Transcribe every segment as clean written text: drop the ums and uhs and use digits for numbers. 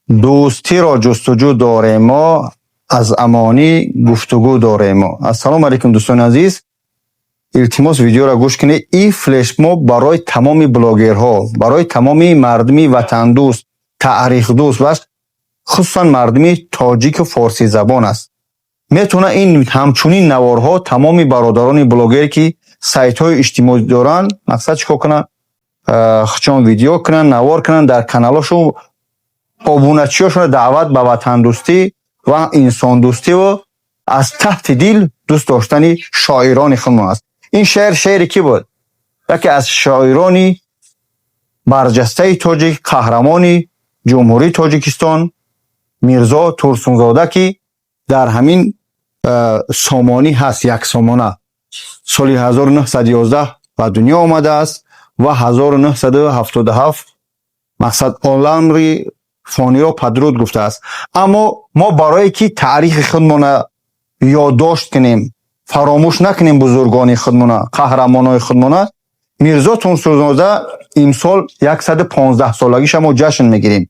دوستی را جستجو داریم ما، از امانی گفتگو داریم ما. السلام علیکم دوستان عزیز، التماس ویدیو را گوش کنید. این فلش موب برای تمام بلاگرها، برای تمام مردمی وطن دوست، تاریخ دوست و خصوصا مردمی تاجیک و فارسی زبان است. میتونه این همچنین نوارها تمام برادران بلاگر که سایت های اجتماعی دارن مقصد چیکار کنن؟ خچان ویدیو کنن، نوار کنن، در کانالشون آبونچیاشون دعوت به وطن دوستی و انسان دوستی و از تحت دل دوست داشتن شاعران خودمان است. این شعری کی بود؟ یکی از شاعران برجسته تاجیک، قهرمان جمهوری تاجیکستان میرزا تورسونزاده که در همین سامانی هست، یک سامانه سال 1911 به دنیا آمده است و 1977 مقصد عالم فانی را پدرود گفته است. اما ما برای که تاریخ خودمان یادداشت کنیم، فراموش نکنیم بزرگان خودمان، قهرمانان خودمان، میرزا تورسونزاده امسال 115 سالگیش ما جشن میگیریم.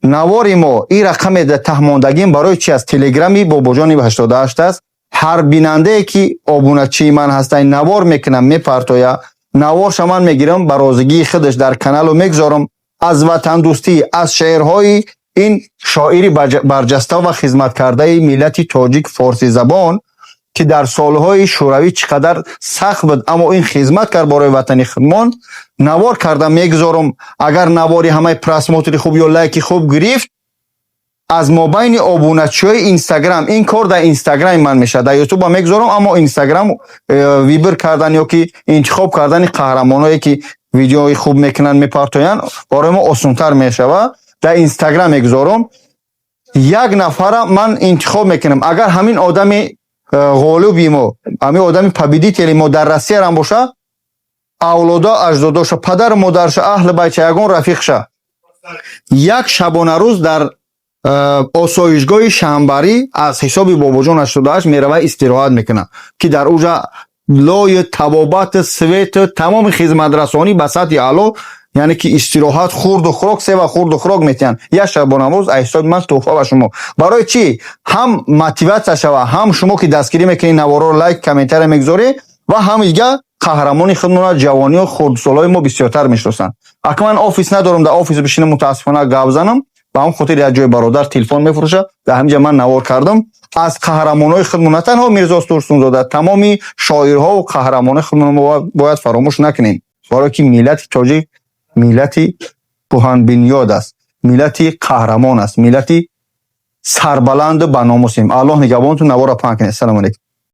نوار ما این رقم در تهماندگیم برای چی از تلگرامی باباجانی 88 است. هر بیننده که آبونچی من هسته نوار میکنم میپرتایا، نوار شما میگیرم برازگی خودش در کانال و میگذارم از وطن دوستی، از شعرهای این شاعری برجسته و خدمت کرده ملت تاجیک فارسی زبان که در سالهای شوروی چقدر سخت بود اما این خدمت کرد برای وطن خودمان، نوار کردم میگذارم. اگر نواری همه پرسموتری خوب یا لایکی خوب گرفت، از مابین آبونچی‌های اینستاگرام، این کار در اینستاگرام من میشه، در یوتیوب هم میگذارم اما اینستاگرام ویبر کردن یا که انتخاب کردن قهرمانایی که ویدیوهای خوب میکنن میپرتاین برای ما آسان‌تر میشه. در اینستاگرام میگذارم، یک نفر من انتخاب میکنم. اگر همین آدم غالبی ما، همین آدم پبیدیتلی ما در روسیه هم باشه، اولادا اجداداش، پدر مادرش، اهل بیت یگان رفیقشه، یک شبانه روز در آسایشگاه شنبری از حساب باباجان 88 میروه استراحت میکنه که در اوجا لای تبابت سویت تمام خدمت رسانی به سطح اعلی، یعنی که استراحت، خورد و خوراک، سه و خورد و خوراک میتین. یک شبانه روز حساب من تحفه به شما. برای چی؟ هم موتیواسیون شوه، هم شما که دستگیری میکنی نوارا رو لایک کامنتر میگذاری و هم دیگه قهرمانی خودمون جوانی و خردسالای ما بسیارتر میشناسن. اگه من آفیس ندارم، در آفیس بشینم متاسفانه گپ زنم، با هم خاطر یک جای برادر تلفن میفروشه، در همینجا من نوار کردم از قهرمانای خودمون. نه تنها میرزا تورسونزاده، تمامی شاعرها و قهرمانای خودمون باید فراموش نکنیم، برای که ملت تاجیک ملتی کهن بنیاد است، ملتی قهرمان است، ملتی سربلند به ناموسیم. الله نگهبانتون. نوار پاک کنید. سلام علیکم.